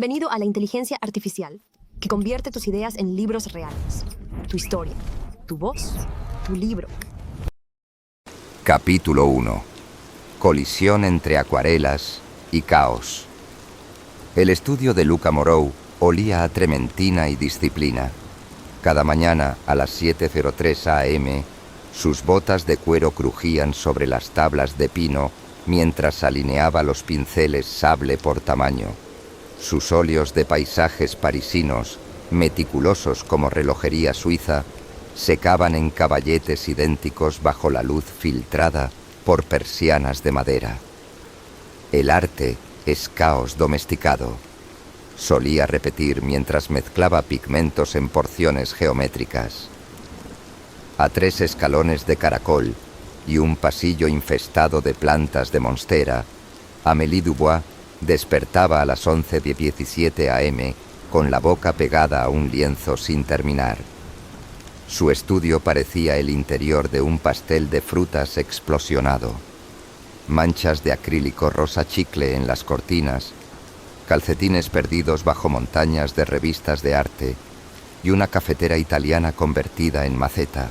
Bienvenido a la inteligencia artificial, que convierte tus ideas en libros reales. Tu historia, tu voz, tu libro. Capítulo 1. Colisión entre acuarelas y caos. El estudio de Luca Moreau olía a trementina y disciplina. Cada mañana a las 7:03 am, sus botas de cuero crujían sobre las tablas de pino mientras alineaba los pinceles sable por tamaño. Sus óleos de paisajes parisinos, meticulosos como relojería suiza, secaban en caballetes idénticos bajo la luz filtrada por persianas de madera. El arte es caos domesticado, solía repetir mientras mezclaba pigmentos en porciones geométricas. A 3 escalones de caracol y un pasillo infestado de plantas de monstera, Amélie Dubois despertaba a las 11:17 am con la boca pegada a un lienzo sin terminar. Su estudio parecía el interior de un pastel de frutas explosionado. Manchas de acrílico rosa chicle en las cortinas, calcetines perdidos bajo montañas de revistas de arte y una cafetera italiana convertida en maceta.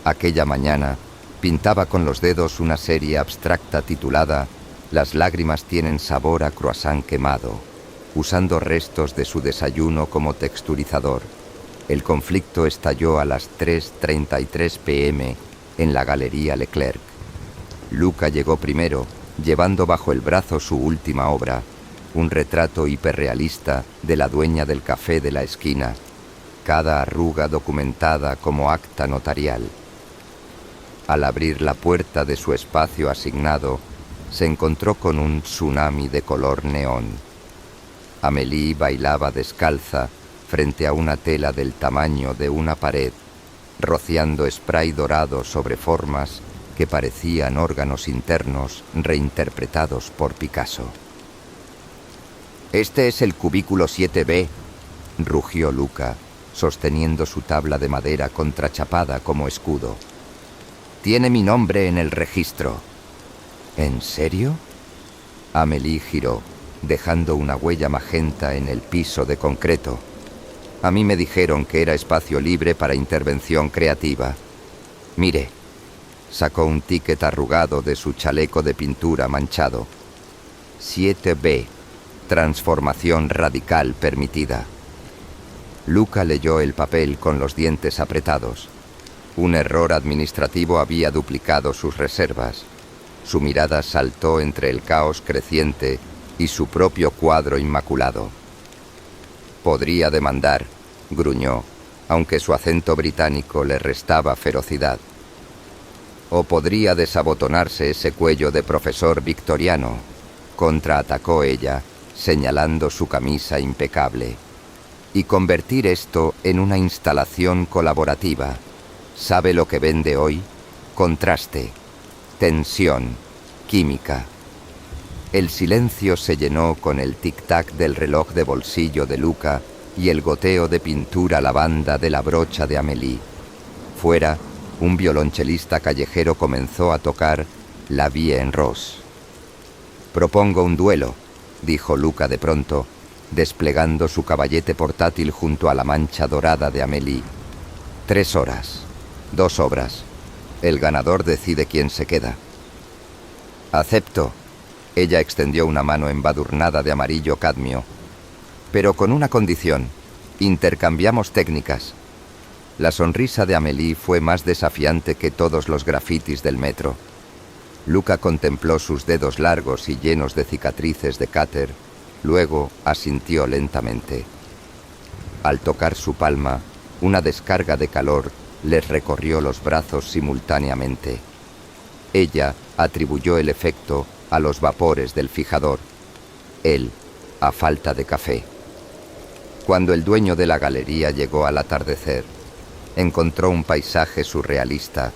Aquella mañana pintaba con los dedos una serie abstracta titulada «Las lágrimas tienen sabor a croissant quemado», usando restos de su desayuno como texturizador. El conflicto estalló a las 3:33 p.m. en la Galería Leclerc. Luca llegó primero, llevando bajo el brazo su última obra, un retrato hiperrealista de la dueña del café de la esquina, cada arruga documentada como acta notarial. Al abrir la puerta de su espacio asignado, se encontró con un tsunami de color neón. Amélie bailaba descalza frente a una tela del tamaño de una pared, rociando spray dorado sobre formas que parecían órganos internos reinterpretados por Picasso. «Este es el cubículo 7B», rugió Luca, sosteniendo su tabla de madera contrachapada como escudo. «Tiene mi nombre en el registro». «¿En serio?». Amélie giró, dejando una huella magenta en el piso de concreto. «A mí me dijeron que era espacio libre para intervención creativa. Mire». Sacó un ticket arrugado de su chaleco de pintura manchado. 7B. Transformación radical permitida. Luca leyó el papel con los dientes apretados. Un error administrativo había duplicado sus reservas. Su mirada saltó entre el caos creciente y su propio cuadro inmaculado. «Podría demandar», gruñó, aunque su acento británico le restaba ferocidad. «O podría desabotonarse ese cuello de profesor victoriano», contraatacó ella, señalando su camisa impecable. «Y convertir esto en una instalación colaborativa. ¿Sabe lo que vende hoy? Contraste, tensión, química». El silencio se llenó con el tic-tac del reloj de bolsillo de Luca y el goteo de pintura lavanda de la brocha de Amélie. Fuera, un violonchelista callejero comenzó a tocar La Vie en Rose. «Propongo un duelo», dijo Luca de pronto, desplegando su caballete portátil junto a la mancha dorada de Amélie. 3 horas, 2 obras. El ganador decide quién se queda. «Acepto». Ella extendió una mano embadurnada de amarillo cadmio. «Pero con una condición. Intercambiamos técnicas». La sonrisa de Amélie fue más desafiante que todos los grafitis del metro. Luca contempló sus dedos largos y llenos de cicatrices de cáter, luego asintió lentamente. Al tocar su palma, una descarga de calor les recorrió los brazos simultáneamente. Ella atribuyó el efecto a los vapores del fijador, él a falta de café. Cuando el dueño de la galería llegó al atardecer, encontró un paisaje surrealista,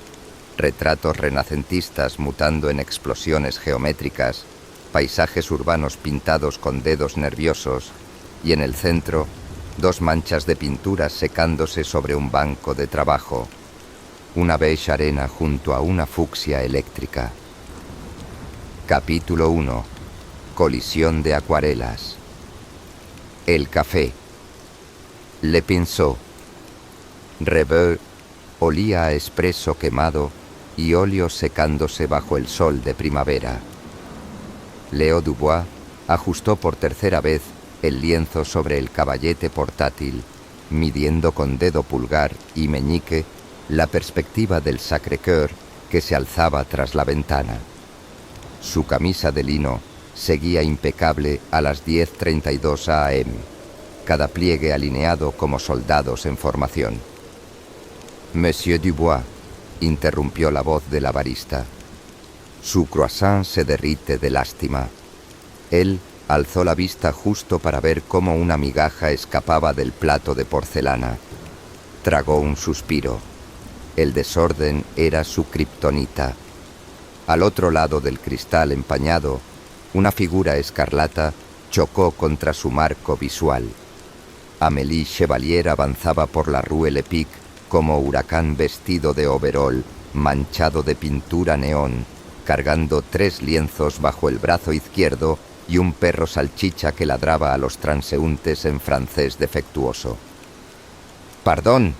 retratos renacentistas mutando en explosiones geométricas, paisajes urbanos pintados con dedos nerviosos y en el centro 2 manchas de pintura secándose sobre un banco de trabajo, una beige arena junto a una fucsia eléctrica. Capítulo 1. Colisión de acuarelas. El café. Le Pinceau. Rebeu olía a espresso quemado y óleo secándose bajo el sol de primavera. Leo Dubois ajustó por tercera vez el lienzo sobre el caballete portátil, midiendo con dedo pulgar y meñique la perspectiva del Sacré-Cœur que se alzaba tras la ventana. Su camisa de lino seguía impecable a las 10:32 a.m., cada pliegue alineado como soldados en formación. Monsieur Dubois, interrumpió la voz de la barista. Su croissant se derrite de lástima. Él alzó la vista justo para ver cómo una migaja escapaba del plato de porcelana. Tragó un suspiro. El desorden era su kriptonita. Al otro lado del cristal empañado, una figura escarlata chocó contra su marco visual. Amélie Chevalier avanzaba por la Rue Lepic como huracán vestido de overol, manchado de pintura neón, cargando 3 lienzos bajo el brazo izquierdo y un perro salchicha que ladraba a los transeúntes en francés defectuoso. «Pardón,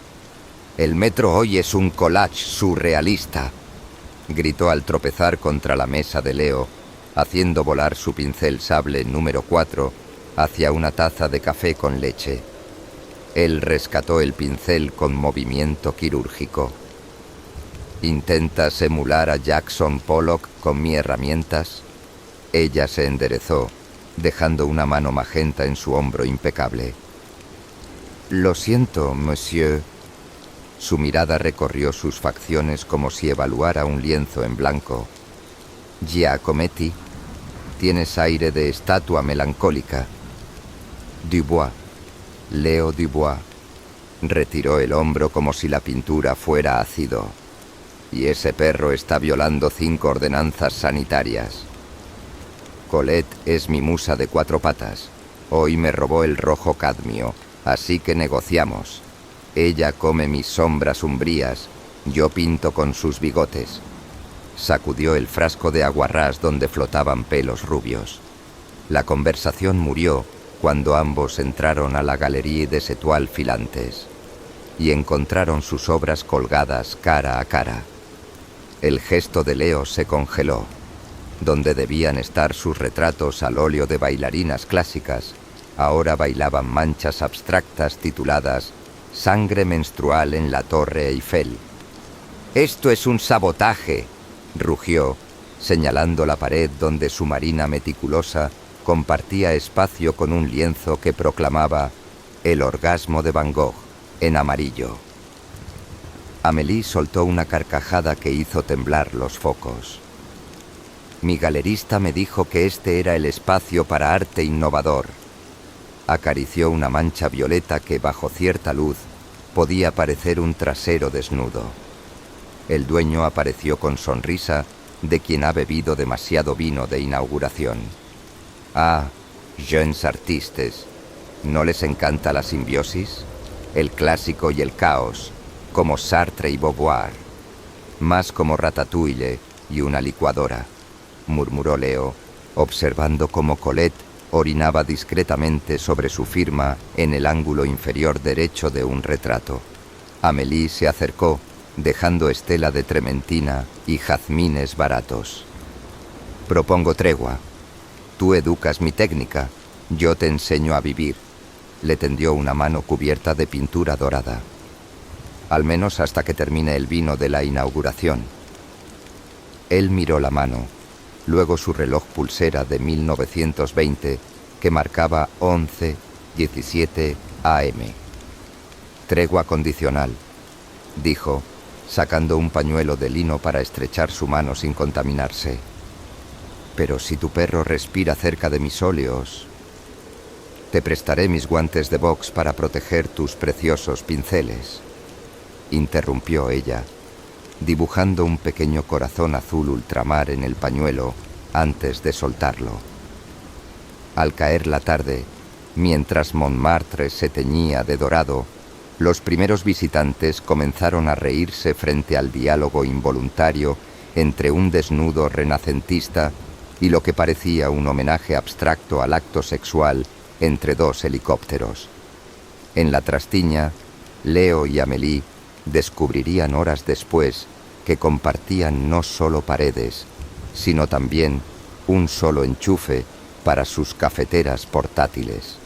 el metro hoy es un collage surrealista», gritó al tropezar contra la mesa de Leo, haciendo volar su pincel sable número 4 hacia una taza de café con leche. Él rescató el pincel con movimiento quirúrgico. «¿Intentas emular a Jackson Pollock con mis herramientas?» Ella se enderezó, dejando una mano magenta en su hombro impecable. «Lo siento, monsieur». Su mirada recorrió sus facciones como si evaluara un lienzo en blanco. «Giacometti, tienes aire de estatua melancólica». «Dubois, Leo Dubois». Retiró el hombro como si la pintura fuera ácido. «Y ese perro está violando 5 ordenanzas sanitarias». «Colette es mi musa de 4 patas. Hoy me robó el rojo cadmio, así que negociamos. Ella come mis sombras umbrías, yo pinto con sus bigotes». Sacudió el frasco de aguarrás donde flotaban pelos rubios. La conversación murió cuando ambos entraron a la Galerie des Étoiles Filantes y encontraron sus obras colgadas cara a cara. El gesto de Leo se congeló. Donde debían estar sus retratos al óleo de bailarinas clásicas, ahora bailaban manchas abstractas tituladas «Sangre menstrual en la Torre Eiffel». «Esto es un sabotaje», rugió, señalando la pared donde su marina meticulosa compartía espacio con un lienzo que proclamaba «El orgasmo de Van Gogh» en amarillo. Amélie soltó una carcajada que hizo temblar los focos. «Mi galerista me dijo que este era el espacio para arte innovador». Acarició una mancha violeta que, bajo cierta luz, podía parecer un trasero desnudo. El dueño apareció con sonrisa de quien ha bebido demasiado vino de inauguración. «Ah, jeunes artistes, ¿no les encanta la simbiosis? El clásico y el caos, como Sartre y Beauvoir. Más como Ratatouille y una licuadora», murmuró Leo, observando cómo Colette orinaba discretamente sobre su firma en el ángulo inferior derecho de un retrato. Amélie se acercó, dejando estela de trementina y jazmines baratos. «Propongo tregua. Tú educas mi técnica, yo te enseño a vivir». Le tendió una mano cubierta de pintura dorada. «Al menos hasta que termine el vino de la inauguración». Él miró la mano, luego su reloj pulsera de 1920 que marcaba 11:17 a.m. «Tregua condicional», dijo, sacando un pañuelo de lino para estrechar su mano sin contaminarse. «Pero si tu perro respira cerca de mis óleos, te prestaré mis guantes de box para proteger tus preciosos pinceles», interrumpió ella, dibujando un pequeño corazón azul ultramar en el pañuelo antes de soltarlo. Al caer la tarde, mientras Montmartre se teñía de dorado, los primeros visitantes comenzaron a reírse frente al diálogo involuntario entre un desnudo renacentista y lo que parecía un homenaje abstracto al acto sexual entre dos helicópteros. En la trastiña, Leo y Amélie descubrirían horas después que compartían no solo paredes, sino también un solo enchufe para sus cafeteras portátiles.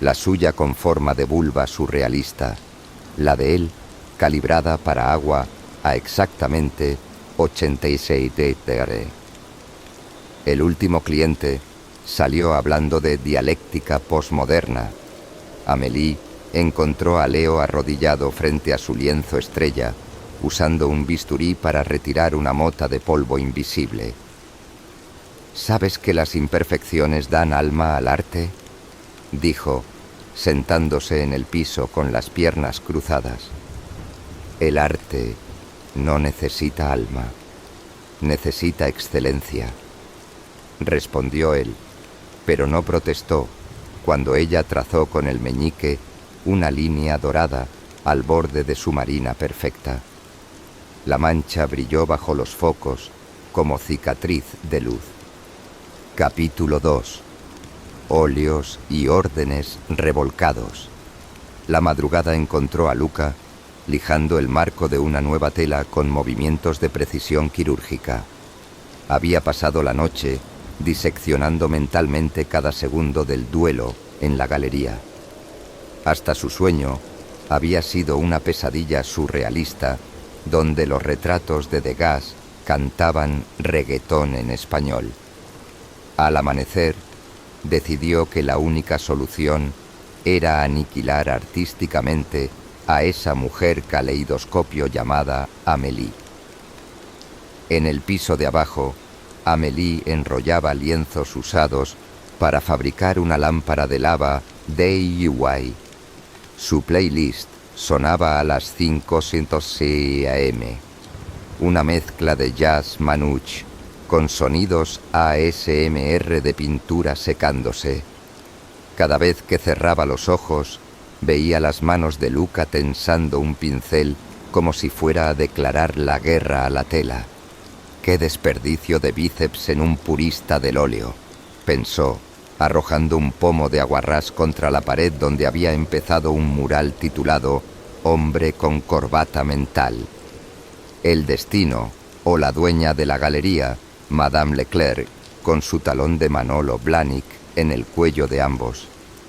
La suya con forma de vulva surrealista, la de él calibrada para agua a exactamente 86 degrees. El último cliente salió hablando de dialéctica posmoderna. Amélie encontró a Leo arrodillado frente a su lienzo estrella, usando un bisturí para retirar una mota de polvo invisible. ¿Sabes que las imperfecciones dan alma al arte?, dijo, sentándose en el piso con las piernas cruzadas. El arte no necesita alma, necesita excelencia, respondió él, pero no protestó cuando ella trazó con el meñique una línea dorada al borde de su marina perfecta. La mancha brilló bajo los focos como cicatriz de luz. Capítulo 2. Óleos y órdenes revolcados. La madrugada encontró a Luca lijando el marco de una nueva tela con movimientos de precisión quirúrgica. Había pasado la noche diseccionando mentalmente cada segundo del duelo en la galería. Hasta su sueño había sido una pesadilla surrealista donde los retratos de Degas cantaban reggaetón en español. Al amanecer, decidió que la única solución era aniquilar artísticamente a esa mujer caleidoscopio llamada Amélie. En el piso de abajo, Amélie enrollaba lienzos usados para fabricar una lámpara de lava DIY. Su playlist sonaba a las 5:06 AM, una mezcla de jazz manouche con sonidos ASMR de pintura secándose. Cada vez que cerraba los ojos, veía las manos de Luca tensando un pincel como si fuera a declarar la guerra a la tela. ¡Qué desperdicio de bíceps en un purista del óleo!, pensó, arrojando un pomo de aguarrás contra la pared donde había empezado un mural titulado «Hombre con corbata mental». El destino, o la dueña de la galería, Madame Leclerc, con su talón de Manolo Blahnik en el cuello de ambos,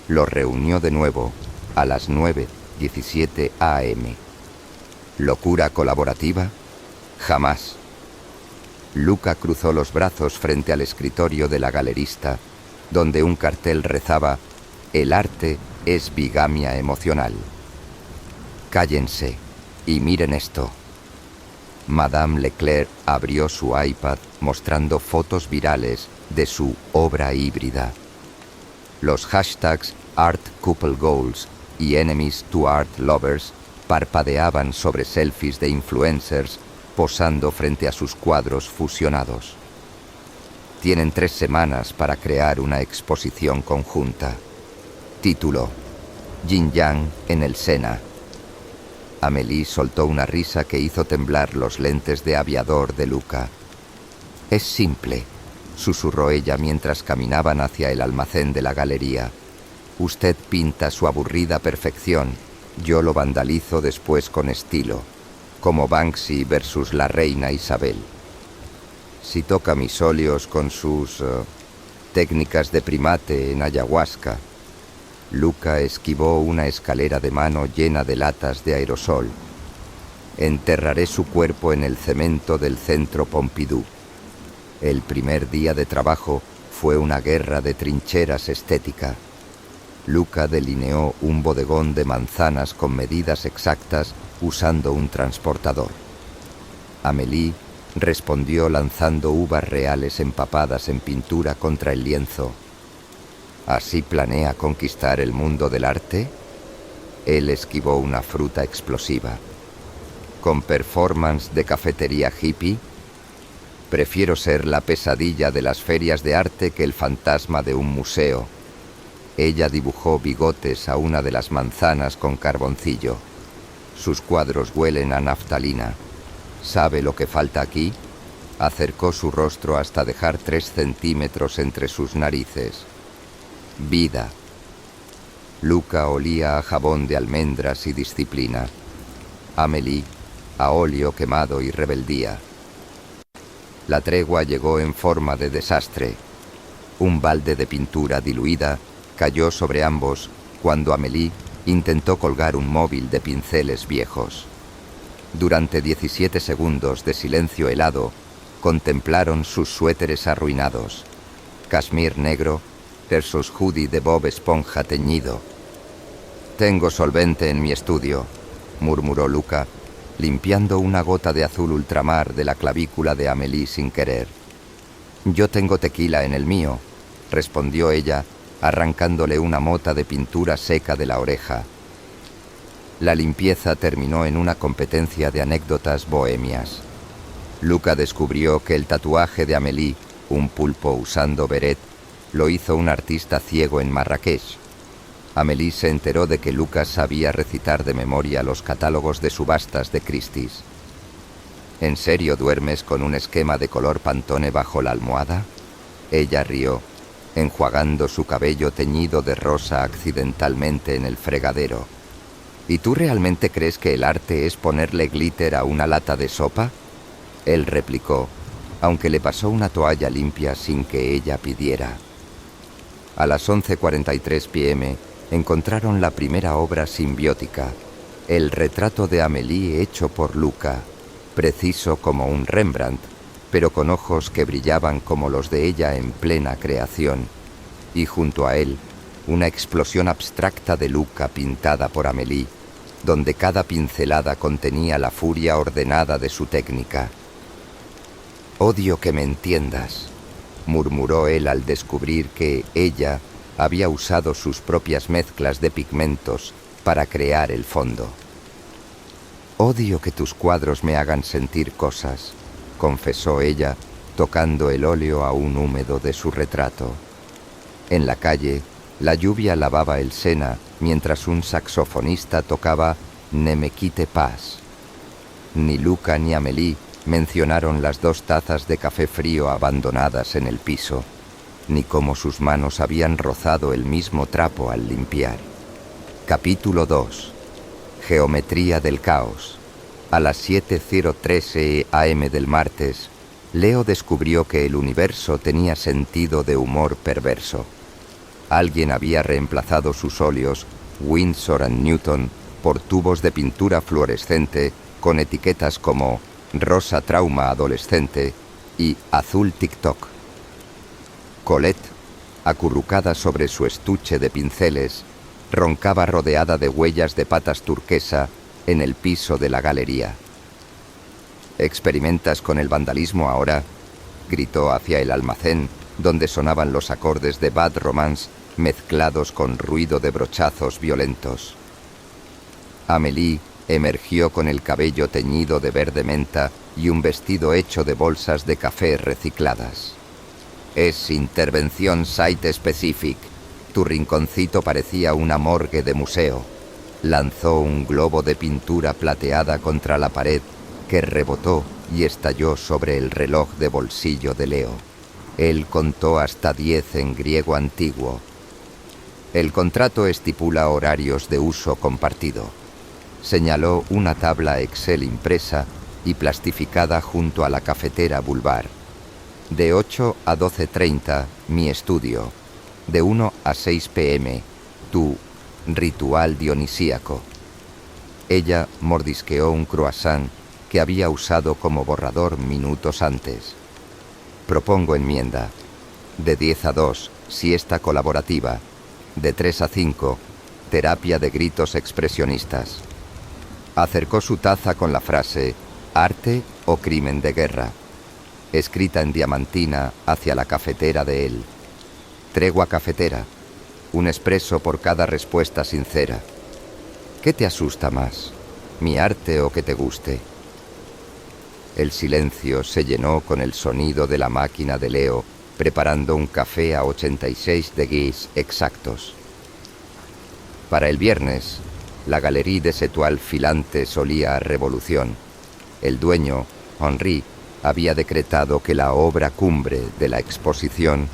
los reunió de nuevo a las 9:17 AM. ¿Locura colaborativa? Jamás. Luca cruzó los brazos frente al escritorio de la galerista, donde un cartel rezaba: «El arte es bigamia emocional». Cállense y miren esto. Madame Leclerc abrió su iPad mostrando fotos virales de su obra híbrida. Los hashtags Art Couple Goals y Enemies to Art Lovers parpadeaban sobre selfies de influencers posando frente a sus cuadros fusionados. Tienen 3 semanas para crear una exposición conjunta. Título: Yin Yang en el Sena. Amélie soltó una risa que hizo temblar los lentes de aviador de Luca. «Es simple», susurró ella mientras caminaban hacia el almacén de la galería. «Usted pinta su aburrida perfección, yo lo vandalizo después con estilo, como Banksy versus la reina Isabel. Si toca mis óleos con sus técnicas de primate en ayahuasca». Luca esquivó una escalera de mano llena de latas de aerosol. «Enterraré su cuerpo en el cemento del Centro Pompidou». El primer día de trabajo fue una guerra de trincheras estética. Luca delineó un bodegón de manzanas con medidas exactas usando un transportador. Amélie respondió lanzando uvas reales empapadas en pintura contra el lienzo. ¿Así planea conquistar el mundo del arte? Él esquivó una fruta explosiva. ¿Con performance de cafetería hippie? Prefiero ser la pesadilla de las ferias de arte que el fantasma de un museo. Ella dibujó bigotes a una de las manzanas con carboncillo. Sus cuadros huelen a naftalina. ¿Sabe lo que falta aquí? Acercó su rostro hasta dejar 3 centímetros entre sus narices. Vida, Luca olía a jabón de almendras y disciplina. Amélie a óleo quemado y rebeldía. La tregua llegó en forma de desastre. Un balde de pintura diluida cayó sobre ambos cuando Amélie intentó colgar un móvil de pinceles viejos. Durante 17 segundos de silencio helado, contemplaron sus suéteres arruinados. Cashmere negro versus hoodie de Bob Esponja teñido. «Tengo solvente en mi estudio», murmuró Luca, limpiando una gota de azul ultramar de la clavícula de Amélie sin querer. «Yo tengo tequila en el mío», respondió ella, arrancándole una mota de pintura seca de la oreja. La limpieza terminó en una competencia de anécdotas bohemias. Luca descubrió que el tatuaje de Amélie, un pulpo usando beret, lo hizo un artista ciego en Marrakech. Amélie se enteró de que Lucas sabía recitar de memoria los catálogos de subastas de Christie's. ¿En serio duermes con un esquema de color Pantone bajo la almohada? Ella rió, enjuagando su cabello teñido de rosa accidentalmente en el fregadero. ¿Y tú realmente crees que el arte es ponerle glitter a una lata de sopa? Él replicó, aunque le pasó una toalla limpia sin que ella pidiera. A las 11:43 p.m. encontraron la primera obra simbiótica, el retrato de Amélie hecho por Luca, preciso como un Rembrandt, pero con ojos que brillaban como los de ella en plena creación, y junto a él, una explosión abstracta de Luca pintada por Amélie, donde cada pincelada contenía la furia ordenada de su técnica. «Odio que me entiendas», murmuró él al descubrir que ella había usado sus propias mezclas de pigmentos para crear el fondo. «Odio que tus cuadros me hagan sentir cosas», confesó ella, tocando el óleo aún húmedo de su retrato. En la calle, la lluvia lavaba el Sena mientras un saxofonista tocaba «Ne me quitte pas». Ni Luca ni Amélie mencionaron las 2 tazas de café frío abandonadas en el piso, ni cómo sus manos habían rozado el mismo trapo al limpiar. Capítulo 2. Geometría del caos. A las 7:03 a.m. del martes, Leo descubrió que el universo tenía sentido de humor perverso. Alguien había reemplazado sus óleos Winsor & Newton por tubos de pintura fluorescente con etiquetas como rosa trauma adolescente y azul TikTok. Colette, acurrucada sobre su estuche de pinceles, roncaba rodeada de huellas de patas turquesa en el piso de la galería. «¿Experimentas con el vandalismo ahora?», gritó hacia el almacén, donde sonaban los acordes de Bad Romance mezclados con ruido de brochazos violentos. Amélie emergió con el cabello teñido de verde menta y un vestido hecho de bolsas de café recicladas. «Es intervención site-specific. Tu rinconcito parecía una morgue de museo». Lanzó un globo de pintura plateada contra la pared que rebotó y estalló sobre el reloj de bolsillo de Leo. Él contó hasta 10 en griego antiguo. «El contrato estipula horarios de uso compartido». Señaló una tabla Excel impresa y plastificada junto a la cafetera Boulevard. «De 8 a 12:30, mi estudio. De 1 a 6 p.m, tu ritual dionisíaco». Ella mordisqueó un croissant que había usado como borrador minutos antes. «Propongo enmienda. De 10 a 2, siesta colaborativa. De 3 a 5, terapia de gritos expresionistas». Acercó su taza con la frase «Arte o crimen de guerra», escrita en diamantina hacia la cafetera de él. «Tregua cafetera. Un espresso por cada respuesta sincera. ¿Qué te asusta más? ¿Mi arte o que te guste?» El silencio se llenó con el sonido de la máquina de Leo preparando un café a 86 degrees exactos. Para el viernes, la Galerie des Étoiles Filantes olía a revolución. El dueño, Henri, había decretado que la obra cumbre de la exposición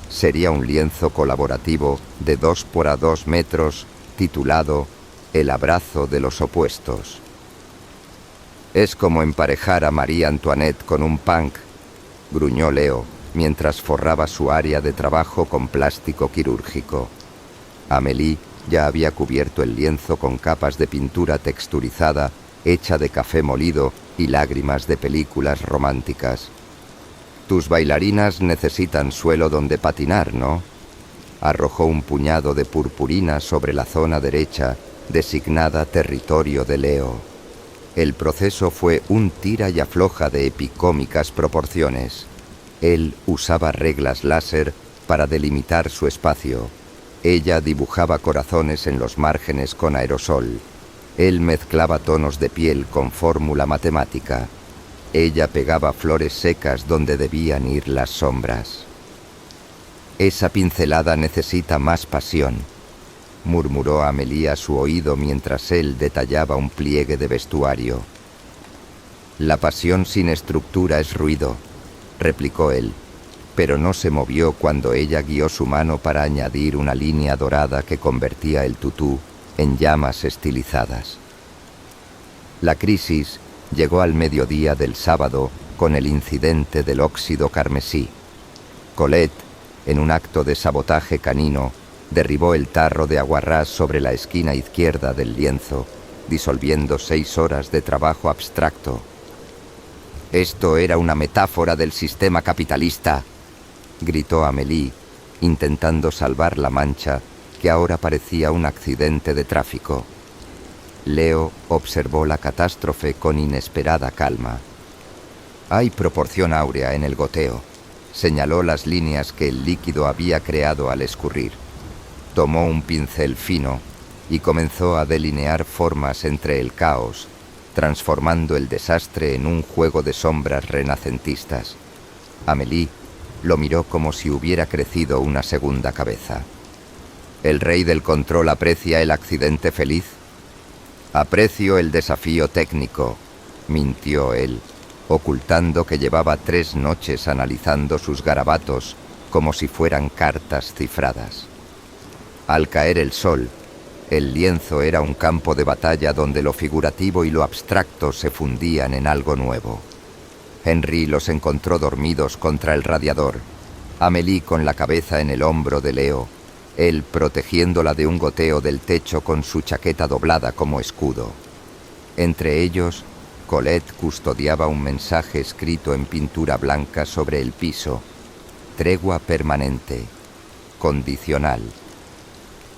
sería un lienzo colaborativo de 2 por 2 metros titulado El abrazo de los opuestos. «Es como emparejar a María Antoinette con un punk», gruñó Leo, mientras forraba su área de trabajo con plástico quirúrgico. Amélie ya había cubierto el lienzo con capas de pintura texturizada hecha de café molido y lágrimas de películas románticas. «Tus bailarinas necesitan suelo donde patinar, ¿no?». Arrojó un puñado de purpurina sobre la zona derecha, designada territorio de Leo. El proceso fue un tira y afloja de epicómicas proporciones. Él usaba reglas láser para delimitar su espacio. Ella dibujaba corazones en los márgenes con aerosol. Él mezclaba tonos de piel con fórmula matemática. Ella pegaba flores secas donde debían ir las sombras. «Esa pincelada necesita más pasión», murmuró Amélie a su oído mientras él detallaba un pliegue de vestuario. «La pasión sin estructura es ruido», replicó él, pero no se movió cuando ella guió su mano para añadir una línea dorada que convertía el tutú en llamas estilizadas. La crisis llegó al mediodía del sábado con el incidente del óxido carmesí. Colette, en un acto de sabotaje canino, derribó el tarro de aguarrás sobre la esquina izquierda del lienzo, disolviendo 6 horas de trabajo abstracto. «Esto era una metáfora del sistema capitalista», gritó Amélie, intentando salvar la mancha que ahora parecía un accidente de tráfico. Leo observó la catástrofe con inesperada calma. «Hay proporción áurea en el goteo», señaló las líneas que el líquido había creado al escurrir. Tomó un pincel fino y comenzó a delinear formas entre el caos, transformando el desastre en un juego de sombras renacentistas. Amélie lo miró como si hubiera crecido una segunda cabeza. «¿El rey del control aprecia el accidente feliz?» «Aprecio el desafío técnico», mintió él, ocultando que llevaba 3 noches analizando sus garabatos como si fueran cartas cifradas. Al caer el sol, el lienzo era un campo de batalla donde lo figurativo y lo abstracto se fundían en algo nuevo. Henry los encontró dormidos contra el radiador, Amélie con la cabeza en el hombro de Leo, él protegiéndola de un goteo del techo con su chaqueta doblada como escudo. Entre ellos, Colette custodiaba un mensaje escrito en pintura blanca sobre el piso: «Tregua permanente, condicional».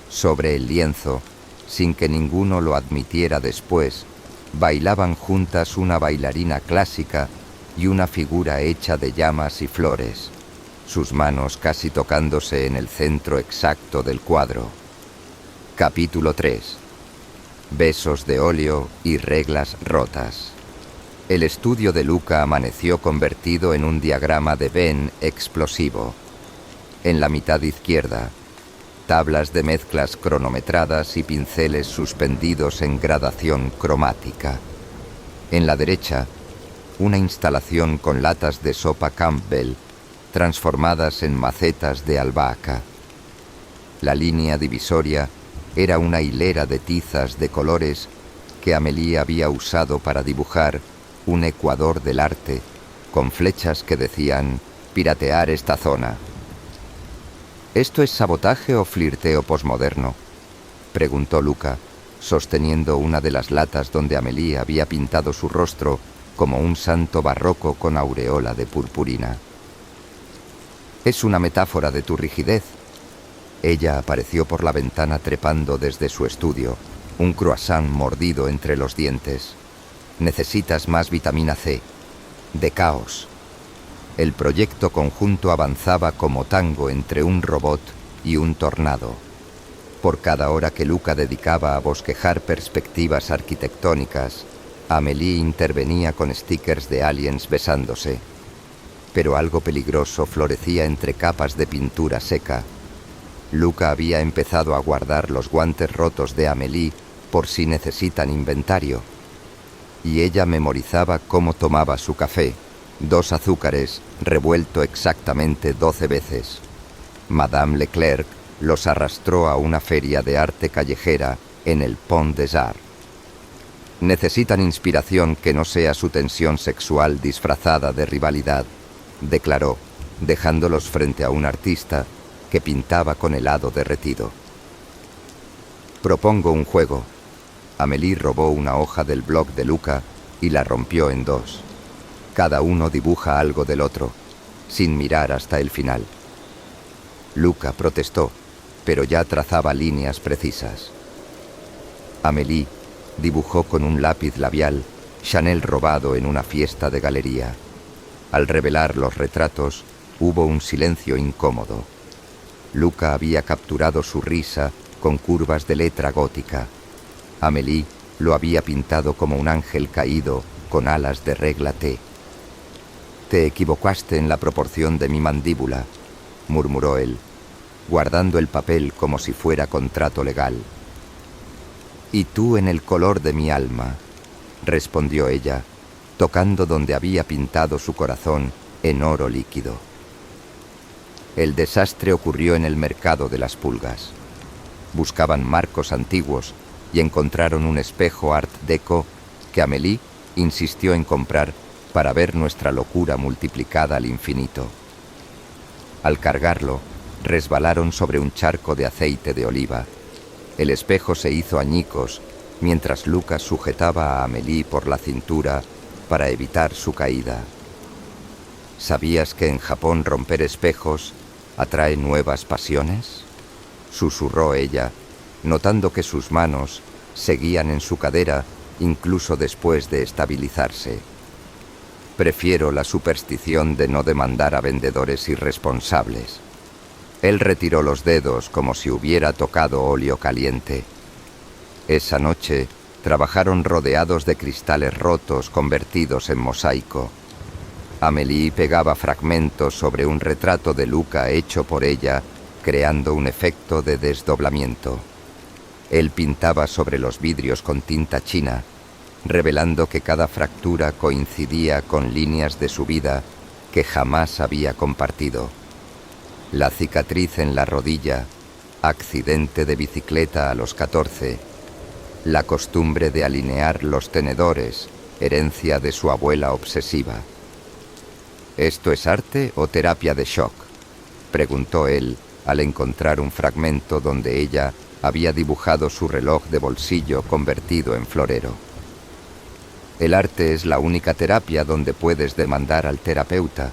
Sobre el lienzo, sin que ninguno lo admitiera después, bailaban juntas una bailarina clásica y una figura hecha de llamas y flores, sus manos casi tocándose en el centro exacto del cuadro. Capítulo 3. Besos de óleo y reglas rotas. El estudio de Luca amaneció convertido en un diagrama de Venn explosivo. En la mitad izquierda, tablas de mezclas cronometradas y pinceles suspendidos en gradación cromática. En la derecha, una instalación con latas de sopa Campbell transformadas en macetas de albahaca. La línea divisoria era una hilera de tizas de colores que Amélie había usado para dibujar un ecuador del arte con flechas que decían «piratear esta zona». «¿Esto es sabotaje o flirteo posmoderno?», preguntó Luca, sosteniendo una de las latas donde Amélie había pintado su rostro como un santo barroco con aureola de purpurina. «Es una metáfora de tu rigidez». Ella apareció por la ventana trepando desde su estudio, un croissant mordido entre los dientes. «Necesitas más vitamina C. De caos». El proyecto conjunto avanzaba como tango entre un robot y un tornado. Por cada hora que Luca dedicaba a bosquejar perspectivas arquitectónicas, Amélie intervenía con stickers de aliens besándose. Pero algo peligroso florecía entre capas de pintura seca. Luca había empezado a guardar los guantes rotos de Amélie por si necesitan inventario. Y ella memorizaba cómo tomaba su café, 2 azúcares, revuelto exactamente 12 veces. Madame Leclerc los arrastró a una feria de arte callejera en el Pont des Arts. Necesitan inspiración que no sea su tensión sexual disfrazada de rivalidad, declaró, dejándolos frente a un artista que pintaba con helado derretido. Propongo un juego. Amélie robó una hoja del blog de Luca y la rompió en dos. Cada uno dibuja algo del otro, sin mirar hasta el final. Luca protestó, pero ya trazaba líneas precisas. Amélie dibujó con un lápiz labial Chanel robado en una fiesta de galería. Al revelar los retratos, hubo un silencio incómodo. Luca había capturado su risa con curvas de letra gótica. Amélie lo había pintado como un ángel caído con alas de regla T. «Te equivocaste en la proporción de mi mandíbula», murmuró él, guardando el papel como si fuera contrato legal. «Y tú en el color de mi alma», respondió ella, tocando donde había pintado su corazón en oro líquido. El desastre ocurrió en el mercado de las pulgas. Buscaban marcos antiguos y encontraron un espejo Art Deco que Amélie insistió en comprar para ver nuestra locura multiplicada al infinito. Al cargarlo, resbalaron sobre un charco de aceite de oliva. El espejo se hizo añicos mientras Lucas sujetaba a Amélie por la cintura para evitar su caída. ¿Sabías que en Japón romper espejos atrae nuevas pasiones?, susurró ella, notando que sus manos seguían en su cadera incluso después de estabilizarse. Prefiero la superstición de no demandar a vendedores irresponsables. Él retiró los dedos como si hubiera tocado óleo caliente. Esa noche trabajaron rodeados de cristales rotos convertidos en mosaico. Amélie pegaba fragmentos sobre un retrato de Luca hecho por ella, creando un efecto de desdoblamiento. Él pintaba sobre los vidrios con tinta china, revelando que cada fractura coincidía con líneas de su vida que jamás había compartido. La cicatriz en la rodilla, accidente de bicicleta a los 14, la costumbre de alinear los tenedores, herencia de su abuela obsesiva. ¿Esto es arte o terapia de shock?, preguntó él al encontrar un fragmento donde ella había dibujado su reloj de bolsillo convertido en florero. El arte es la única terapia donde puedes demandar al terapeuta,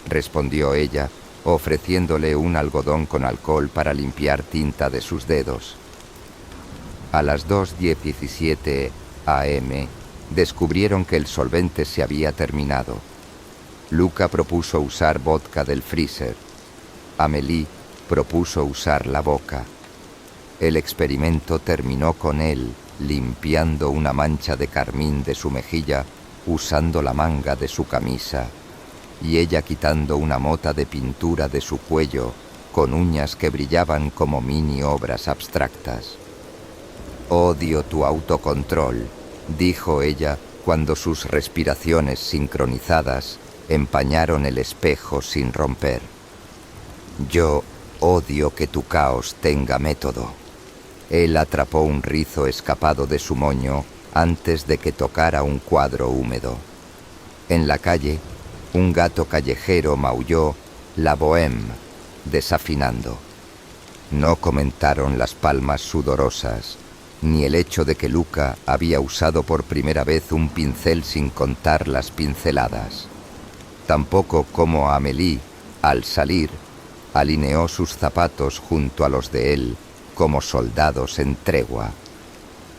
respondió ella, ofreciéndole un algodón con alcohol para limpiar tinta de sus dedos. A las 2:17 a.m. descubrieron que el solvente se había terminado. Luca propuso usar vodka del freezer. Amélie propuso usar la boca. El experimento terminó con él limpiando una mancha de carmín de su mejilla usando la manga de su camisa, y ella quitando una mota de pintura de su cuello con uñas que brillaban como mini obras abstractas. «Odio tu autocontrol», dijo ella cuando sus respiraciones sincronizadas empañaron el espejo sin romper. «Yo odio que tu caos tenga método». Él atrapó un rizo escapado de su moño antes de que tocara un cuadro húmedo. En la calle, un gato callejero maulló «La Bohème», desafinando. No comentaron las palmas sudorosas, ni el hecho de que Luca había usado por primera vez un pincel sin contar las pinceladas. Tampoco cómo Amélie, al salir, alineó sus zapatos junto a los de él como soldados en tregua.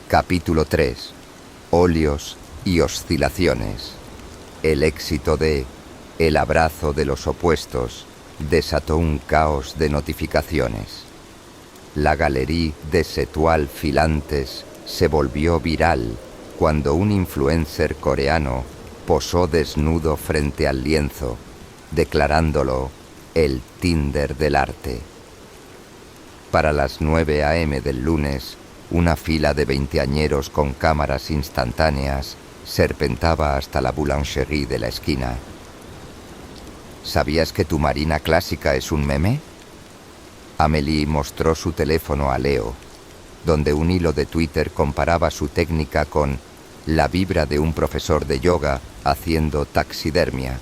Capítulo 3. Óleos y oscilaciones. El éxito de El abrazo de los opuestos desató un caos de notificaciones. La Galerie des Étoiles Filantes se volvió viral cuando un influencer coreano posó desnudo frente al lienzo, declarándolo el Tinder del arte. Para las 9 a.m. del lunes, una fila de veinteañeros con cámaras instantáneas serpentaba hasta la boulangerie de la esquina. ¿Sabías que tu marina clásica es un meme?, Amélie mostró su teléfono a Leo, donde un hilo de Twitter comparaba su técnica con la vibra de un profesor de yoga haciendo taxidermia.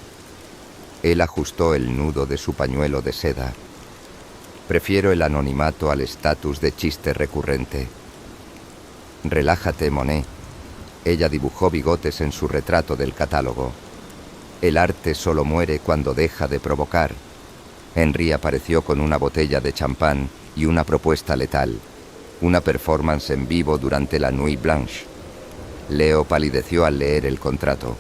Él ajustó el nudo de su pañuelo de seda. Prefiero el anonimato al estatus de chiste recurrente. Relájate, Monet. Ella dibujó bigotes en su retrato del catálogo. El arte solo muere cuando deja de provocar. Henry apareció con una botella de champán y una propuesta letal. Una performance en vivo durante la Nuit Blanche. Leo palideció al leer el contrato.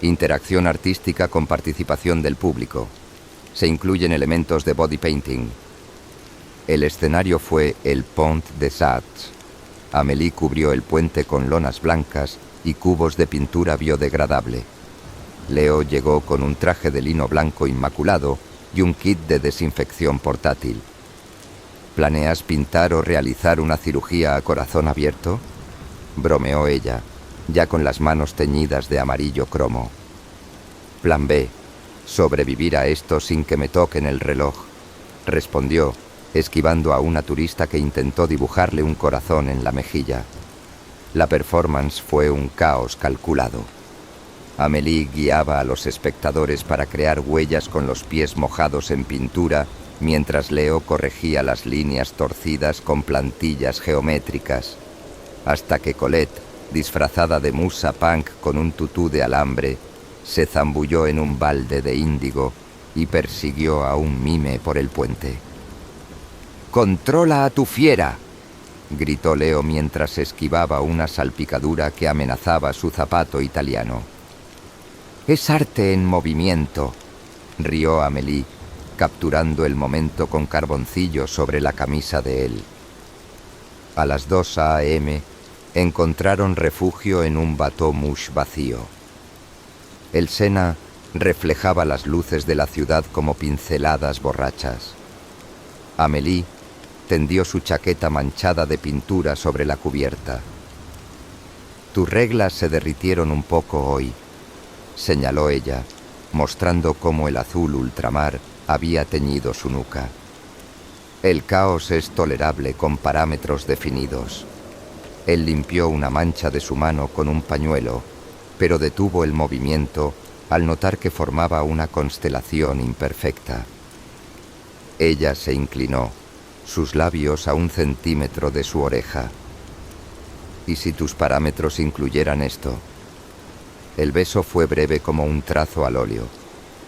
Interacción artística con participación del público. Se incluyen elementos de body painting. El escenario fue el Pont des Arts. Amélie cubrió el puente con lonas blancas y cubos de pintura biodegradable. Leo llegó con un traje de lino blanco inmaculado y un kit de desinfección portátil. ¿Planeas pintar o realizar una cirugía a corazón abierto?, bromeó ella, ya con las manos teñidas de amarillo cromo. Plan B, sobrevivir a esto sin que me toquen el reloj, respondió, esquivando a una turista que intentó dibujarle un corazón en la mejilla. La performance fue un caos calculado. Amélie guiaba a los espectadores para crear huellas con los pies mojados en pintura, mientras Leo corregía las líneas torcidas con plantillas geométricas, hasta que Colette, disfrazada de musa punk con un tutú de alambre, se zambulló en un balde de índigo y persiguió a un mime por el puente. «¡Controla a tu fiera!», gritó Leo mientras esquivaba una salpicadura que amenazaba su zapato italiano. «Es arte en movimiento», rió Amélie, capturando el momento con carboncillo sobre la camisa de él. A las 2 a.m. encontraron refugio en un bateau mouche vacío. El Sena reflejaba las luces de la ciudad como pinceladas borrachas. Amélie tendió su chaqueta manchada de pintura sobre la cubierta. «Tus reglas se derritieron un poco hoy», señaló ella, mostrando cómo el azul ultramar había teñido su nuca. «El caos es tolerable con parámetros definidos». Él limpió una mancha de su mano con un pañuelo, pero detuvo el movimiento al notar que formaba una constelación imperfecta. Ella se inclinó, sus labios a 1 centímetro de su oreja. «¿Y si tus parámetros incluyeran esto?». El beso fue breve como un trazo al óleo,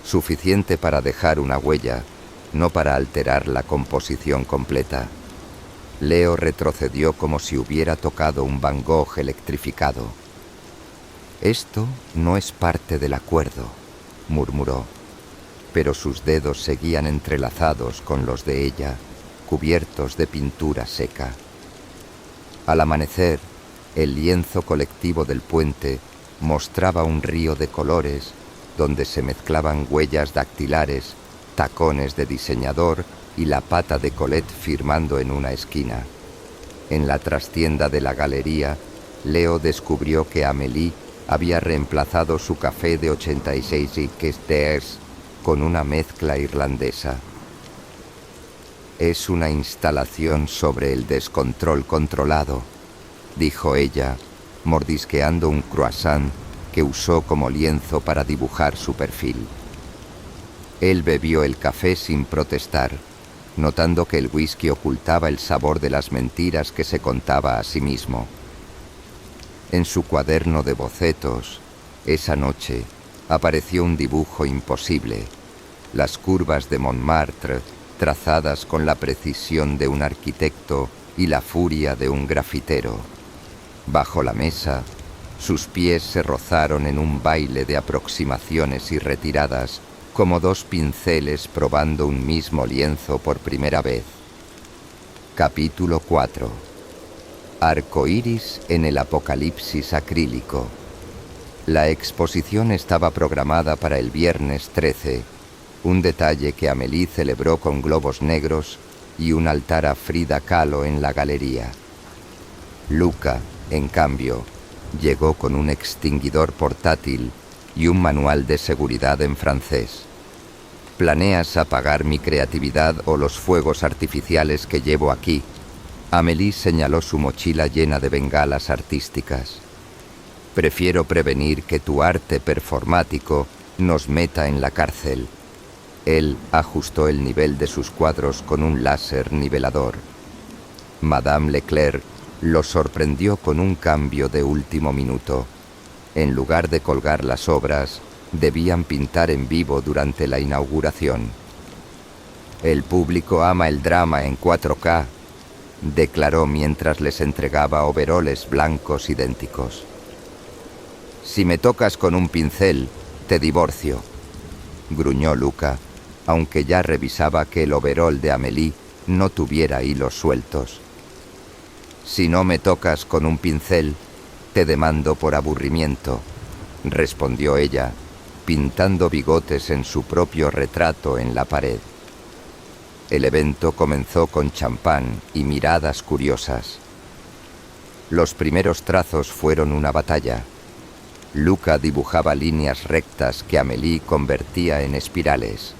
suficiente para dejar una huella, no para alterar la composición completa. Leo retrocedió como si hubiera tocado un Van Gogh electrificado. «Esto no es parte del acuerdo», murmuró, pero sus dedos seguían entrelazados con los de ella, cubiertos de pintura seca. Al amanecer, el lienzo colectivo del puente mostraba un río de colores donde se mezclaban huellas dactilares, tacones de diseñador y la pata de Colette firmando en una esquina. En la trastienda de la galería, Leo descubrió que Amélie había reemplazado su café de 86 Rickesters con una mezcla irlandesa. «Es una instalación sobre el descontrol controlado», dijo ella, mordisqueando un croissant que usó como lienzo para dibujar su perfil. Él bebió el café sin protestar, notando que el whisky ocultaba el sabor de las mentiras que se contaba a sí mismo. En su cuaderno de bocetos, esa noche, apareció un dibujo imposible, las curvas de Montmartre trazadas con la precisión de un arquitecto y la furia de un grafitero. Bajo la mesa, sus pies se rozaron en un baile de aproximaciones y retiradas, como 2 pinceles probando un mismo lienzo por primera vez. Capítulo 4. Arcoíris en el apocalipsis acrílico. La exposición estaba programada para el viernes 13, un detalle que Amélie celebró con globos negros y un altar a Frida Kahlo en la galería. Luca, en cambio, llegó con un extinguidor portátil y un manual de seguridad en francés. ¿Planeas apagar mi creatividad o los fuegos artificiales que llevo aquí? Amélie señaló su mochila llena de bengalas artísticas. Prefiero prevenir que tu arte performático nos meta en la cárcel. Él ajustó el nivel de sus cuadros con un láser nivelador. Madame Leclerc lo sorprendió con un cambio de último minuto. En lugar de colgar las obras, debían pintar en vivo durante la inauguración. El público ama el drama en 4K, declaró mientras les entregaba overoles blancos idénticos. Si me tocas con un pincel, te divorcio, gruñó Luca, aunque ya revisaba que el overol de Amélie no tuviera hilos sueltos. Si no me tocas con un pincel, te demando por aburrimiento, respondió ella, pintando bigotes en su propio retrato en la pared. El evento comenzó con champán y miradas curiosas. Los primeros trazos fueron una batalla. Luca dibujaba líneas rectas que Amélie convertía en espirales.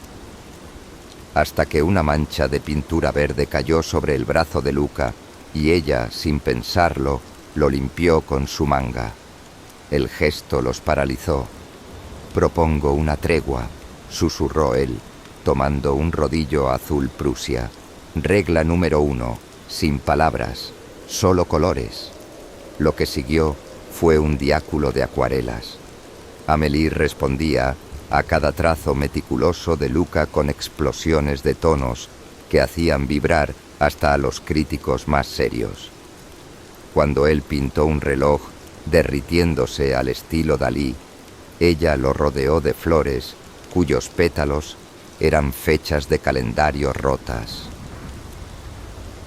Hasta que una mancha de pintura verde cayó sobre el brazo de Luca y ella, sin pensarlo, lo limpió con su manga. El gesto los paralizó. «Propongo una tregua», susurró él, tomando un rodillo azul Prusia. Regla número 1, sin palabras, solo colores. Lo que siguió fue un diáculo de acuarelas. Amélie respondía a cada trazo meticuloso de Luca con explosiones de tonos que hacían vibrar hasta a los críticos más serios. Cuando él pintó un reloj derritiéndose al estilo Dalí, ella lo rodeó de flores cuyos pétalos eran fechas de calendario rotas.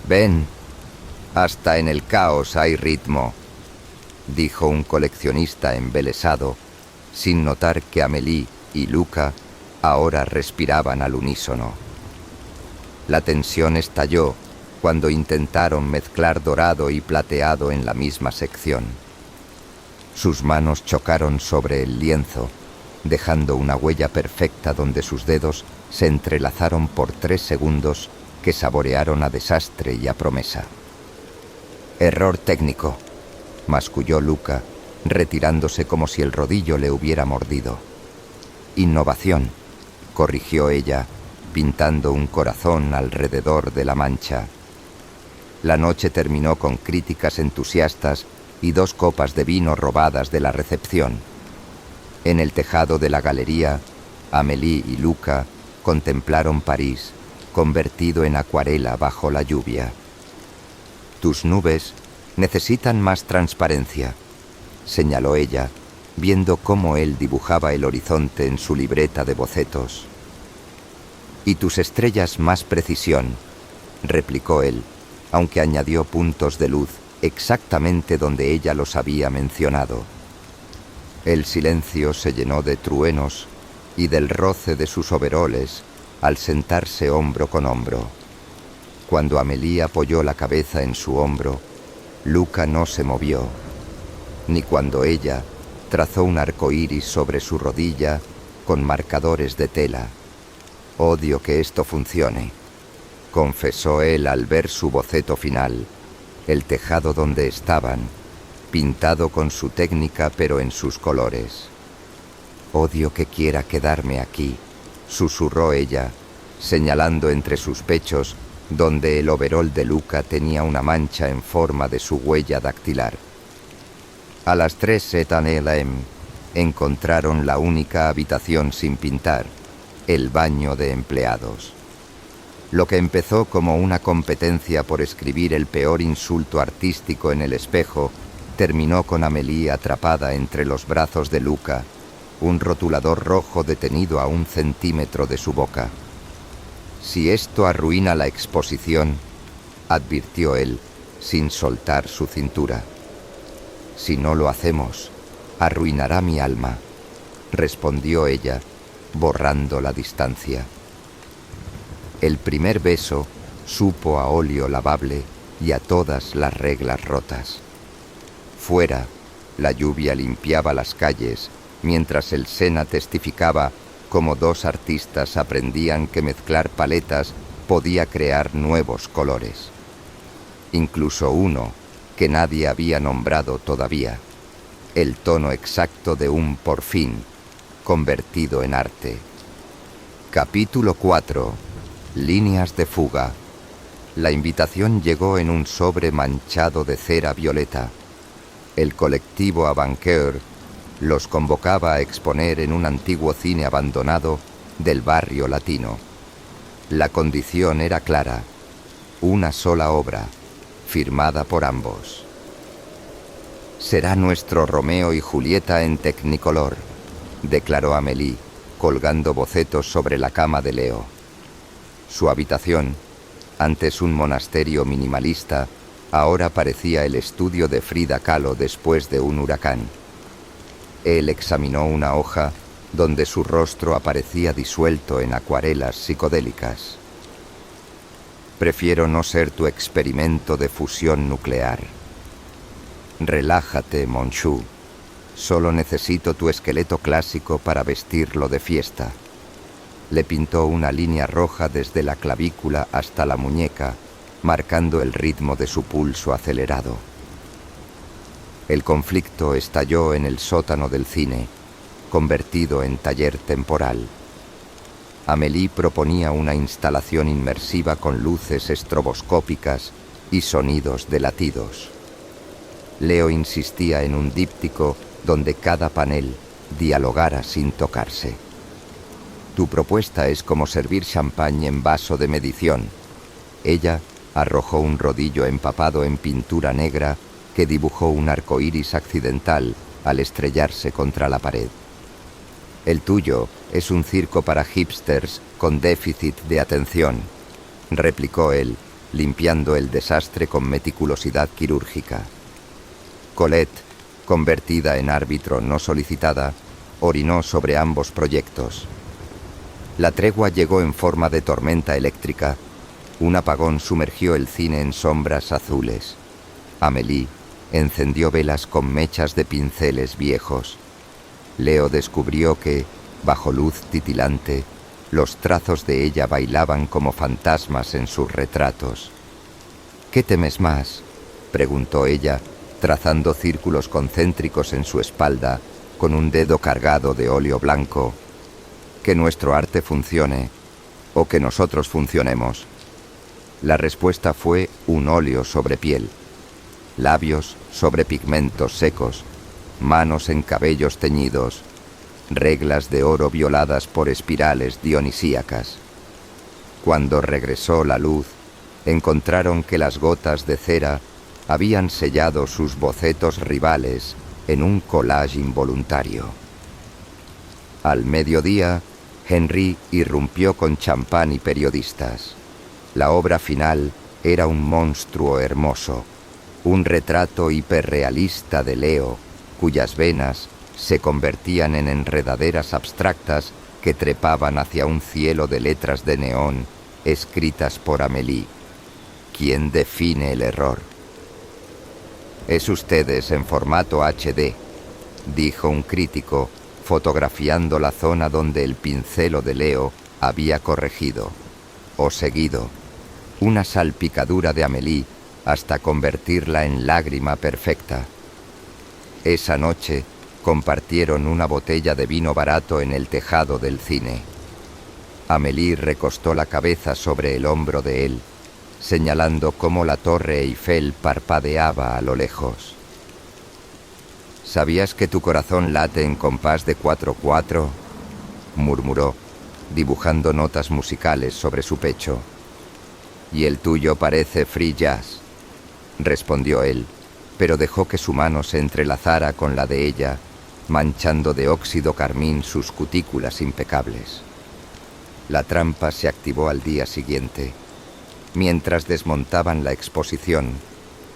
«Ven, hasta en el caos hay ritmo», dijo un coleccionista embelesado, sin notar que Amélie y Luca ahora respiraban al unísono. La tensión estalló cuando intentaron mezclar dorado y plateado en la misma sección. Sus manos chocaron sobre el lienzo, dejando una huella perfecta donde sus dedos se entrelazaron por 3 segundos que saborearon a desastre y a promesa. «Error técnico», masculló Luca, retirándose como si el rodillo le hubiera mordido. «Innovación», corrigió ella, pintando un corazón alrededor de la mancha. La noche terminó con críticas entusiastas y 2 copas de vino robadas de la recepción. En el tejado de la galería, Amélie y Luca contemplaron París, convertido en acuarela bajo la lluvia. «Tus nubes necesitan más transparencia», señaló ella, viendo cómo él dibujaba el horizonte en su libreta de bocetos. «Y tus estrellas más precisión», replicó él, aunque añadió puntos de luz exactamente donde ella los había mencionado. El silencio se llenó de truenos y del roce de sus overoles al sentarse hombro con hombro. Cuando Amélie apoyó la cabeza en su hombro, Luca no se movió, ni cuando ella trazó un arco iris sobre su rodilla con marcadores de tela. «Odio que esto funcione», confesó él al ver su boceto final, el tejado donde estaban, pintado con su técnica pero en sus colores. «Odio que quiera quedarme aquí», susurró ella, señalando entre sus pechos donde el overol de Luca tenía una mancha en forma de su huella dactilar. A las 3:00 AM encontraron la única habitación sin pintar, el baño de empleados. Lo que empezó como una competencia por escribir el peor insulto artístico en el espejo, terminó con Amélie atrapada entre los brazos de Luca, un rotulador rojo detenido a 1 centímetro de su boca. «Si esto arruina la exposición», advirtió él, sin soltar su cintura. «Si no lo hacemos, arruinará mi alma», respondió ella, borrando la distancia. El primer beso supo a óleo lavable y a todas las reglas rotas. Fuera, la lluvia limpiaba las calles, mientras el Sena testificaba cómo dos artistas aprendían que mezclar paletas podía crear nuevos colores. Incluso uno que nadie había nombrado todavía, el tono exacto de un porfín convertido en arte. Capítulo 4. Líneas de fuga. La invitación llegó en un sobre manchado de cera violeta. El colectivo Avancoeur los convocaba a exponer en un antiguo cine abandonado del barrio latino. La condición era clara: una sola obra, firmada por ambos. «Será nuestro Romeo y Julieta en Technicolor», declaró Amélie, colgando bocetos sobre la cama de Leo. Su habitación, antes un monasterio minimalista, ahora parecía el estudio de Frida Kahlo después de un huracán. Él examinó una hoja donde su rostro aparecía disuelto en acuarelas psicodélicas. «Prefiero no ser tu experimento de fusión nuclear. Relájate, Monchou. Solo necesito tu esqueleto clásico para vestirlo de fiesta». Le pintó una línea roja desde la clavícula hasta la muñeca, marcando el ritmo de su pulso acelerado. El conflicto estalló en el sótano del cine, convertido en taller temporal. Amélie proponía una instalación inmersiva con luces estroboscópicas y sonidos de latidos. Leo insistía en un díptico donde cada panel dialogara sin tocarse. «Tu propuesta es como servir champán en vaso de medición». Ella arrojó un rodillo empapado en pintura negra que dibujó un arco iris accidental al estrellarse contra la pared. «El tuyo es un circo para hipsters con déficit de atención», replicó él, limpiando el desastre con meticulosidad quirúrgica. Colette, convertida en árbitro no solicitada, orinó sobre ambos proyectos. La tregua llegó en forma de tormenta eléctrica. Un apagón sumergió el cine en sombras azules. Amélie encendió velas con mechas de pinceles viejos. Leo descubrió que, bajo luz titilante, los trazos de ella bailaban como fantasmas en sus retratos. «¿Qué temes más?», preguntó ella, trazando círculos concéntricos en su espalda con un dedo cargado de óleo blanco. «¿Que nuestro arte funcione o que nosotros funcionemos?». La respuesta fue un óleo sobre piel, labios sobre pigmentos secos, manos en cabellos teñidos, reglas de oro violadas por espirales dionisíacas. Cuando regresó la luz, encontraron que las gotas de cera habían sellado sus bocetos rivales en un collage involuntario. Al mediodía, Henry irrumpió con champán y periodistas. La obra final era un monstruo hermoso, un retrato hiperrealista de Leo, cuyas venas se convertían en enredaderas abstractas que trepaban hacia un cielo de letras de neón escritas por Amélie. ¿Quién define el error? «Es ustedes en formato HD», dijo un crítico, fotografiando la zona donde el pincelo de Leo había corregido o seguido una salpicadura de Amélie hasta convertirla en lágrima perfecta. Esa noche compartieron una botella de vino barato en el tejado del cine. Amélie recostó la cabeza sobre el hombro de él, señalando cómo la torre Eiffel parpadeaba a lo lejos. «¿Sabías que tu corazón late en compás de 4/4?» murmuró, dibujando notas musicales sobre su pecho. «Y el tuyo parece free jazz», respondió él, pero dejó que su mano se entrelazara con la de ella, manchando de óxido carmín sus cutículas impecables. La trampa se activó al día siguiente. Mientras desmontaban la exposición,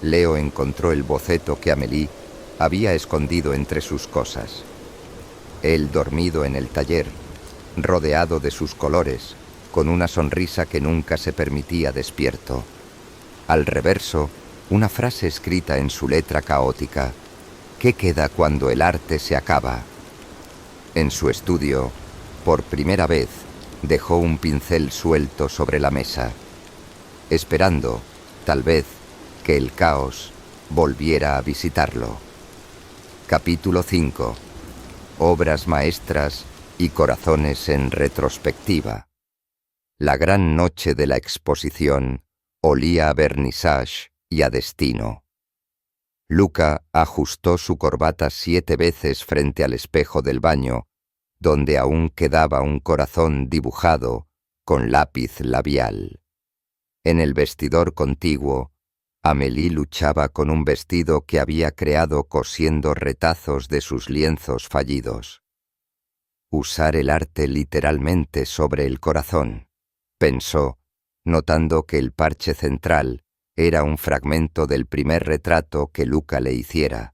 Leo encontró el boceto que Amélie había escondido entre sus cosas. Él dormido en el taller, rodeado de sus colores, con una sonrisa que nunca se permitía despierto. Al reverso, una frase escrita en su letra caótica: «¿Qué queda cuando el arte se acaba?». En su estudio, Por primera vez, dejó un pincel suelto sobre la mesa, esperando, tal vez, que el caos volviera a visitarlo. Capítulo 5. Obras maestras y corazones en retrospectiva. La gran noche de la exposición olía a vernissage y a destino. Luca ajustó su corbata 7 veces frente al espejo del baño, donde aún quedaba un corazón dibujado con lápiz labial. En el vestidor contiguo, Amélie luchaba con un vestido que había creado cosiendo retazos de sus lienzos fallidos. Usar el arte literalmente sobre el corazón, pensó, notando que el parche central era un fragmento del primer retrato que Luca le hiciera.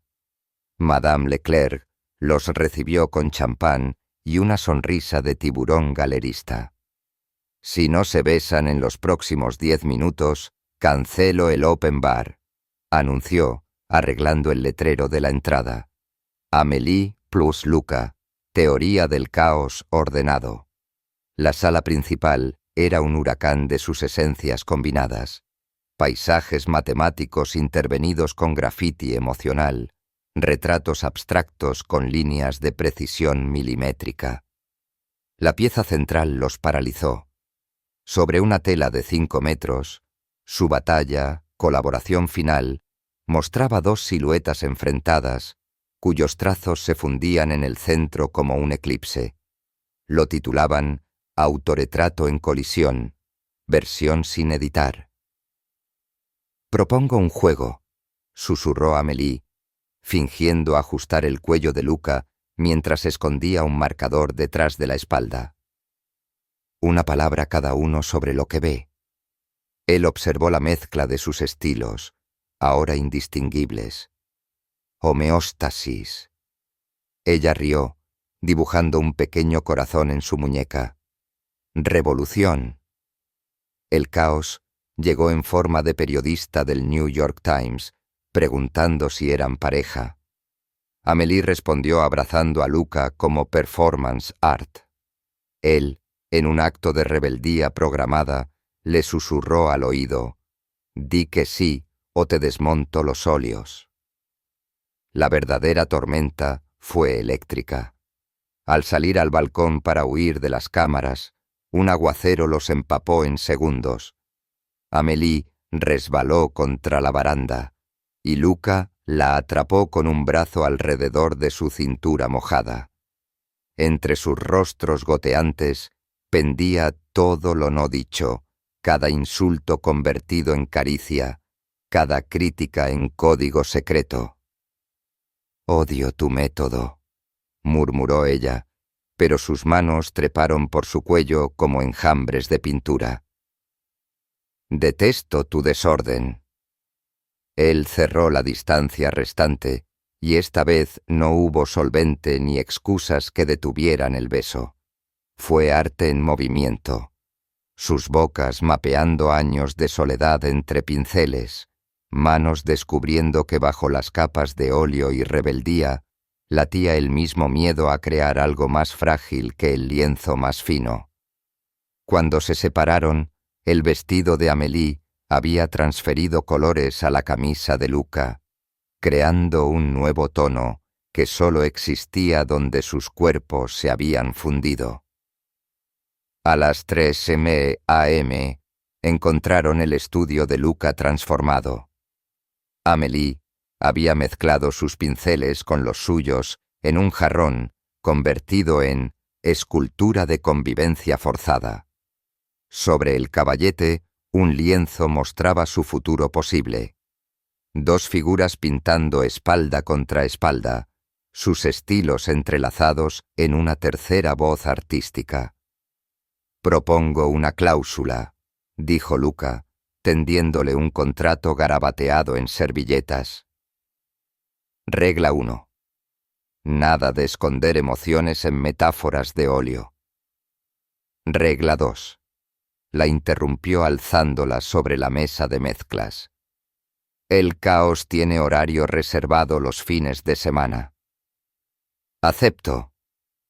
Madame Leclerc los recibió con champán y una sonrisa de tiburón galerista. Si no se besan en los próximos 10 minutos, cancelo el open bar, anunció, arreglando el letrero de la entrada. Amélie plus Luca, teoría del caos ordenado. La sala principal era un huracán de sus esencias combinadas. Paisajes matemáticos intervenidos con grafiti emocional, retratos abstractos con líneas de precisión milimétrica. La pieza central los paralizó. Sobre una tela de 5 metros, su batalla, colaboración final, mostraba 2 siluetas enfrentadas, cuyos trazos se fundían en el centro como un eclipse. Lo titulaban Autorretrato en colisión, versión sin editar. «Propongo un juego», susurró Amélie, fingiendo ajustar el cuello de Luca mientras escondía un marcador detrás de la espalda. Una palabra cada uno sobre lo que ve. Él observó la mezcla de sus estilos, ahora indistinguibles. Homeostasis. Ella rió, dibujando un pequeño corazón en su muñeca. Revolución. El caos llegó en forma de periodista del New York Times, preguntando si eran pareja. Amélie respondió abrazando a Luca como performance art. Él, en un acto de rebeldía programada, le susurró al oído: «Di que sí o te desmonto los óleos». La verdadera tormenta fue eléctrica. Al salir al balcón para huir de las cámaras, un aguacero los empapó en segundos. Amélie resbaló contra la baranda, y Luca la atrapó con un brazo alrededor de su cintura mojada. Entre sus rostros goteantes pendía todo lo no dicho, cada insulto convertido en caricia, cada crítica en código secreto. «Odio tu método», murmuró ella, pero sus manos treparon por su cuello como enjambres de pintura. «Detesto tu desorden». Él cerró la distancia restante, y esta vez no hubo solvente ni excusas que detuvieran el beso. Fue arte en movimiento. Sus bocas mapeando años de soledad entre pinceles, manos descubriendo que bajo las capas de óleo y rebeldía latía el mismo miedo a crear algo más frágil que el lienzo más fino. Cuando se separaron, el vestido de Amélie había transferido colores a la camisa de Luca, creando un nuevo tono que solo existía donde sus cuerpos se habían fundido. A las 3 a.m. encontraron el estudio de Luca transformado. Amélie había mezclado sus pinceles con los suyos en un jarrón convertido en escultura de convivencia forzada. Sobre el caballete, un lienzo mostraba su futuro posible. 2 figuras pintando espalda contra espalda, sus estilos entrelazados en una tercera voz artística. «Propongo una cláusula», dijo Luca, tendiéndole un contrato garabateado en servilletas. Regla 1. Nada de esconder emociones en metáforas de óleo. Regla 2. La interrumpió alzándola sobre la mesa de mezclas. El caos tiene horario reservado los fines de semana. Acepto,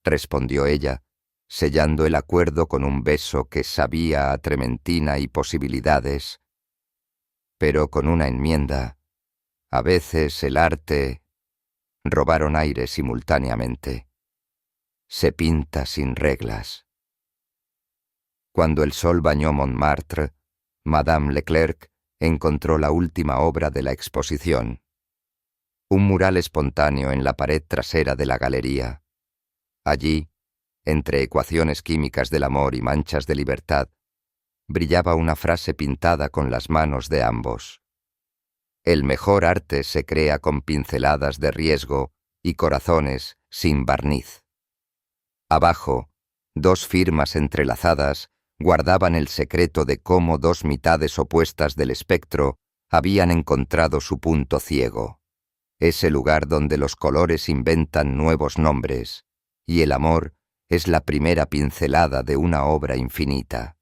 respondió ella, sellando el acuerdo con un beso que sabía a trementina y posibilidades, pero con una enmienda. A veces el arte... Robaron aire simultáneamente. Se pinta sin reglas. Cuando el sol bañó Montmartre, Madame Leclerc encontró la última obra de la exposición. Un mural espontáneo en la pared trasera de la galería. Allí, entre ecuaciones químicas del amor y manchas de libertad, brillaba una frase pintada con las manos de ambos. El mejor arte se crea con pinceladas de riesgo y corazones sin barniz. Abajo, dos firmas entrelazadas guardaban el secreto de cómo dos mitades opuestas del espectro habían encontrado su punto ciego, ese lugar donde los colores inventan nuevos nombres, y el amor es la primera pincelada de una obra infinita.